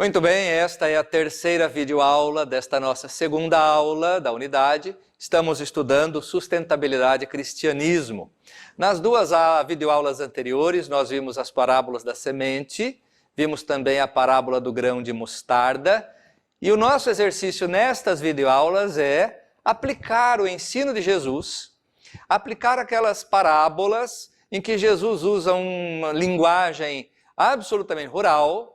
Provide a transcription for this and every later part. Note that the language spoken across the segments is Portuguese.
Muito bem, esta é a terceira videoaula desta nossa segunda aula da unidade. Estamos estudando sustentabilidade e cristianismo. Nas duas videoaulas anteriores, nós vimos as parábolas da semente, vimos também a parábola do grão de mostarda. E o nosso exercício nestas videoaulas é aplicar o ensino de Jesus, aplicar aquelas parábolas em que Jesus usa uma linguagem absolutamente rural,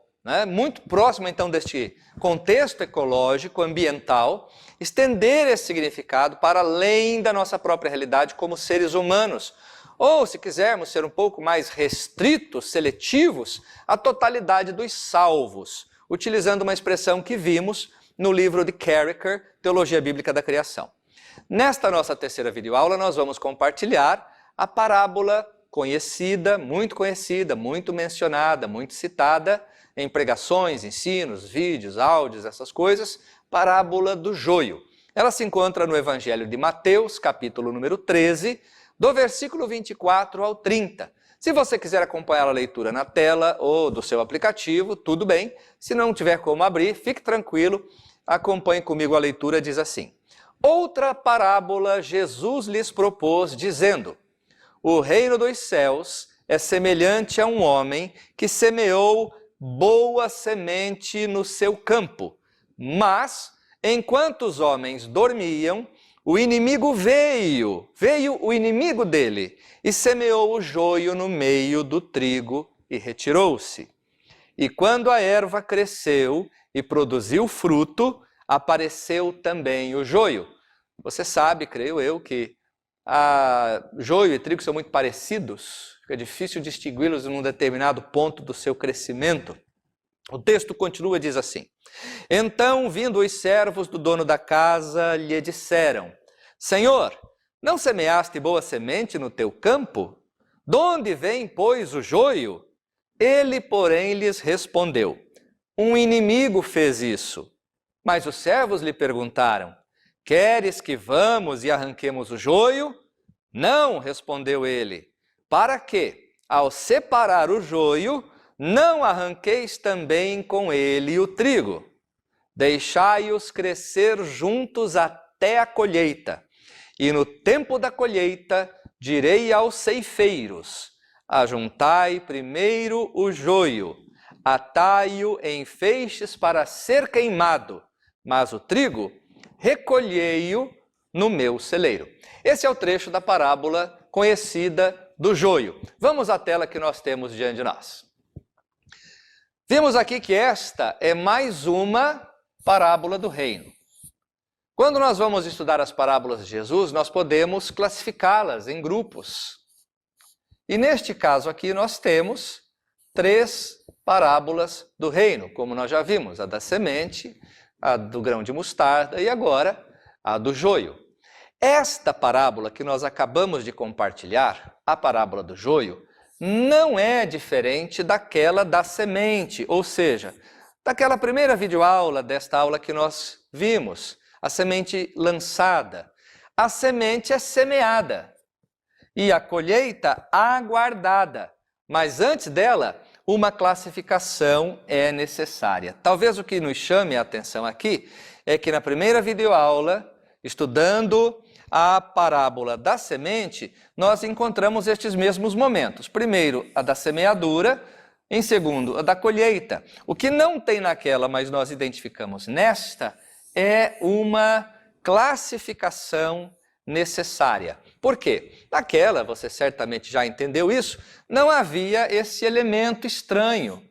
muito próximo então deste contexto ecológico, ambiental, estender esse significado para além da nossa própria realidade como seres humanos. Ou, se quisermos ser um pouco mais restritos, seletivos, a totalidade dos salvos, utilizando uma expressão que vimos no livro de Carricker, Teologia Bíblica da Criação. Nesta nossa terceira videoaula, nós vamos compartilhar a parábola conhecida, muito mencionada, muito citada, em pregações, ensinos, vídeos, áudios, essas coisas, parábola do joio. Ela se encontra no Evangelho de Mateus, capítulo número 13, do versículo 24 ao 30. Se você quiser acompanhar a leitura na tela ou do seu aplicativo, tudo bem. Se não tiver como abrir, fique tranquilo, acompanhe comigo a leitura, diz assim. Outra parábola Jesus lhes propôs, dizendo: o reino dos céus é semelhante a um homem que semeou boa semente no seu campo. Mas, enquanto os homens dormiam, o inimigo veio o inimigo dele, e semeou o joio no meio do trigo e retirou-se. E quando a erva cresceu e produziu fruto, apareceu também o joio. Você sabe, creio eu, que joio e trigo são muito parecidos, fica difícil distingui-los em um determinado ponto do seu crescimento. O texto continua, diz assim: então, vindo os servos do dono da casa, lhe disseram: Senhor, não semeaste boa semente no teu campo? De onde vem, pois, o joio? Ele, porém, lhes respondeu: um inimigo fez isso. Mas os servos lhe perguntaram: queres que vamos e arranquemos o joio? Não, respondeu ele. Para que, ao separar o joio, não arranqueis também com ele o trigo? Deixai-os crescer juntos até a colheita. E no tempo da colheita, direi aos ceifeiros: ajuntai primeiro o joio, atai-o em feixes para ser queimado, mas o trigo recolhei-o no meu celeiro. Esse é o trecho da parábola conhecida do joio. Vamos à tela que nós temos diante de nós. Vimos aqui que esta é mais uma parábola do reino. Quando nós vamos estudar as parábolas de Jesus, nós podemos classificá-las em grupos. E neste caso aqui nós temos 3 parábolas do reino, como nós já vimos, a da semente, a do grão de mostarda e agora a do joio. Esta parábola que nós acabamos de compartilhar, a parábola do joio, não é diferente daquela da semente, ou seja, daquela primeira videoaula desta aula que nós vimos, a semente lançada. A semente é semeada e a colheita aguardada, mas antes dela, uma classificação é necessária. Talvez o que nos chame a atenção aqui é que na primeira videoaula, estudando a parábola da semente, nós encontramos estes mesmos momentos. Primeiro, a da semeadura, em segundo, a da colheita. O que não tem naquela, mas nós identificamos nesta, é uma classificação necessária. Por quê? Naquela, você certamente já entendeu isso, não havia esse elemento estranho.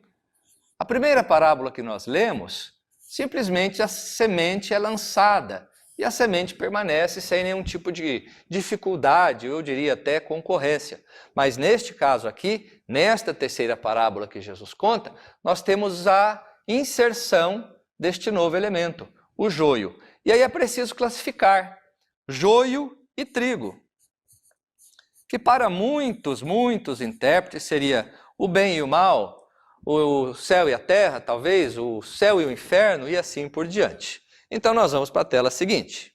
A primeira parábola que nós lemos, simplesmente a semente é lançada e a semente permanece sem nenhum tipo de dificuldade, eu diria até concorrência. Mas neste caso aqui, nesta terceira parábola que Jesus conta, nós temos a inserção deste novo elemento, o joio. E aí é preciso classificar joio e trigo, que para muitos intérpretes seria o bem e o mal, o céu e a terra, talvez, o céu e o inferno e assim por diante. Então nós vamos para a tela seguinte.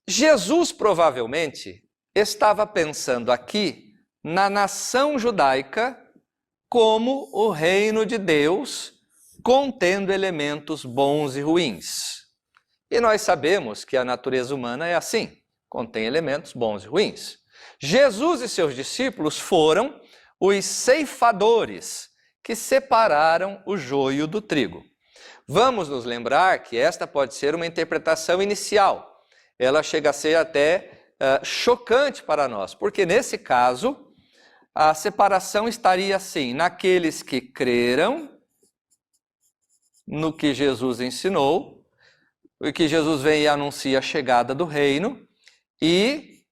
Jesus provavelmente estava pensando aqui na nação judaica como o reino de Deus contendo elementos bons e ruins. E nós sabemos que a natureza humana é assim, contém elementos bons e ruins. Jesus e seus discípulos foram os ceifadores que separaram o joio do trigo. Vamos nos lembrar que esta pode ser uma interpretação inicial. Ela chega a ser até chocante para nós, porque nesse caso a separação estaria assim, naqueles que creram no que Jesus ensinou, o que Jesus vem e anuncia a chegada do reino, e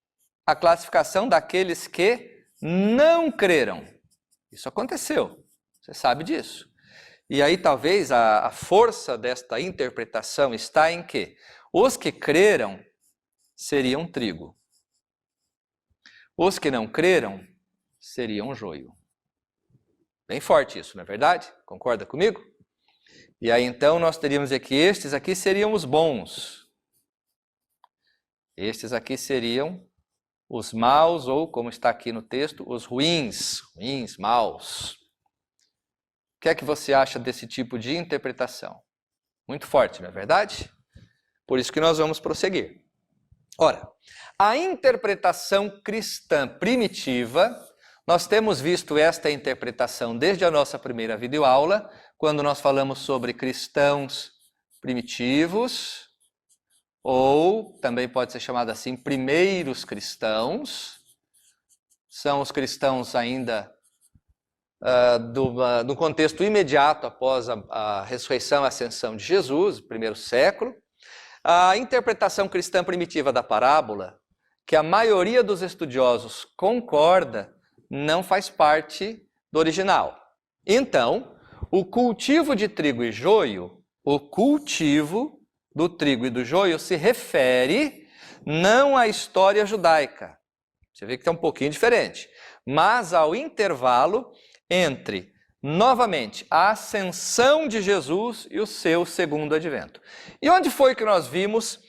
a classificação daqueles que não creram. Isso aconteceu, você sabe disso. E aí talvez a força desta interpretação está em que os que creram seriam trigo. Os que não creram seriam joio. Bem forte isso, não é verdade? Concorda comigo? E aí então nós teríamos aqui, estes aqui seriam os bons. Estes aqui seriam os maus, ou como está aqui no texto, os ruins, maus. O que é que você acha desse tipo de interpretação? Muito forte, não é verdade? Por isso que nós vamos prosseguir. Ora, a interpretação cristã primitiva, nós temos visto esta interpretação desde a nossa primeira videoaula, quando nós falamos sobre cristãos primitivos, ou também pode ser chamado assim, primeiros cristãos. São os cristãos ainda do contexto imediato após a ressurreição e ascensão de Jesus, primeiro século. A interpretação cristã primitiva da parábola, que a maioria dos estudiosos concorda, não faz parte do original. Então, o cultivo de trigo e joio, o cultivo do trigo e do joio se refere não à história judaica. Você vê que é um pouquinho diferente, mas ao intervalo entre, novamente, a ascensão de Jesus e o seu segundo advento. E onde foi que nós vimos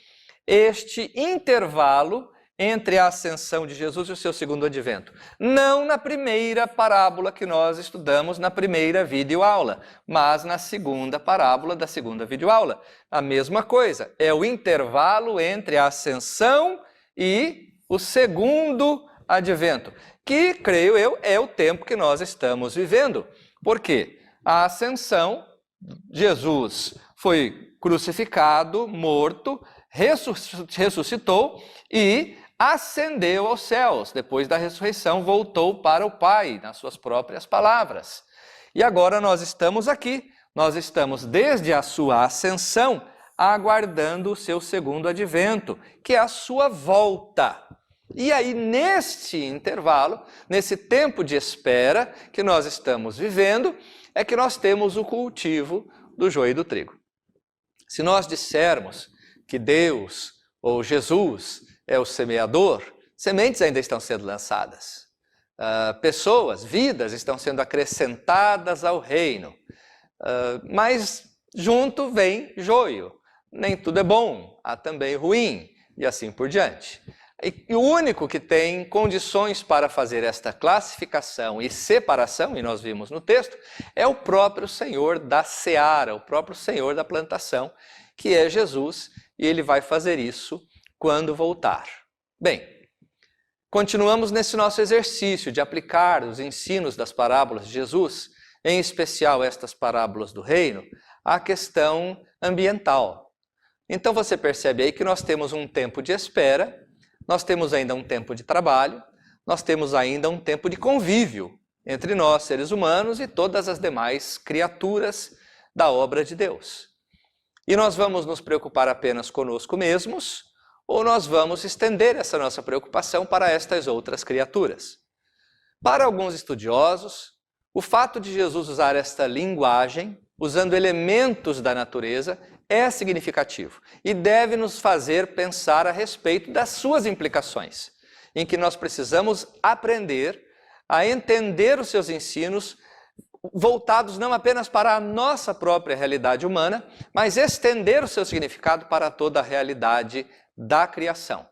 este intervalo entre a ascensão de Jesus e o seu segundo advento? Não na primeira parábola que nós estudamos na primeira videoaula, mas na segunda parábola da segunda videoaula. A mesma coisa, é o intervalo entre a ascensão e o segundo advento, que, creio eu, é o tempo que nós estamos vivendo. Por quê? A ascensão, Jesus foi crucificado, morto, ressuscitou e ascendeu aos céus. Depois da ressurreição, voltou para o Pai, nas suas próprias palavras. E agora nós estamos aqui, nós estamos desde a sua ascensão, aguardando o seu segundo advento, que é a sua volta. E aí, neste intervalo, nesse tempo de espera que nós estamos vivendo, é que nós temos o cultivo do joio e do trigo. Se nós dissermos que Deus ou Jesus é o semeador, sementes ainda estão sendo lançadas. Pessoas, vidas estão sendo acrescentadas ao reino. Mas junto vem joio. Nem tudo é bom, há também ruim, e assim por diante. E o único que tem condições para fazer esta classificação e separação, e nós vimos no texto, é o próprio Senhor da seara, o próprio Senhor da plantação, que é Jesus, e ele vai fazer isso quando voltar. Bem, continuamos nesse nosso exercício de aplicar os ensinos das parábolas de Jesus, em especial estas parábolas do reino, à questão ambiental. Então você percebe aí que nós temos um tempo de espera, nós temos ainda um tempo de trabalho, nós temos ainda um tempo de convívio entre nós, seres humanos, e todas as demais criaturas da obra de Deus. E nós vamos nos preocupar apenas conosco mesmos, ou nós vamos estender essa nossa preocupação para estas outras criaturas? Para alguns estudiosos, o fato de Jesus usar esta linguagem, usando elementos da natureza, é significativo e deve nos fazer pensar a respeito das suas implicações, em que nós precisamos aprender a entender os seus ensinos voltados não apenas para a nossa própria realidade humana, mas estender o seu significado para toda a realidade da criação.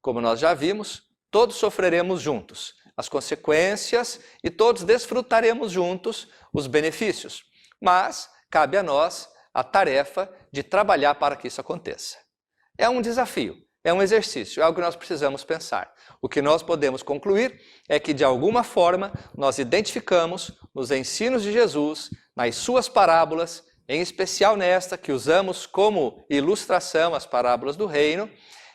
Como nós já vimos, todos sofreremos juntos as consequências e todos desfrutaremos juntos os benefícios. Mas cabe a nós a tarefa de trabalhar para que isso aconteça. É um desafio, é um exercício, é algo que nós precisamos pensar. O que nós podemos concluir é que, de alguma forma, nós identificamos nos ensinos de Jesus, nas suas parábolas, em especial nesta que usamos como ilustração, as parábolas do reino,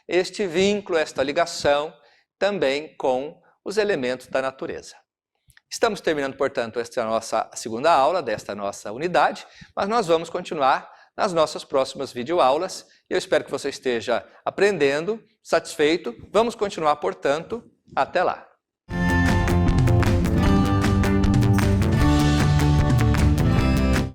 este vínculo, esta ligação também com os elementos da natureza. Estamos terminando, portanto, esta nossa segunda aula desta nossa unidade, mas nós vamos continuar nas nossas próximas videoaulas. Eu espero que você esteja aprendendo, satisfeito. Vamos continuar, portanto, até lá.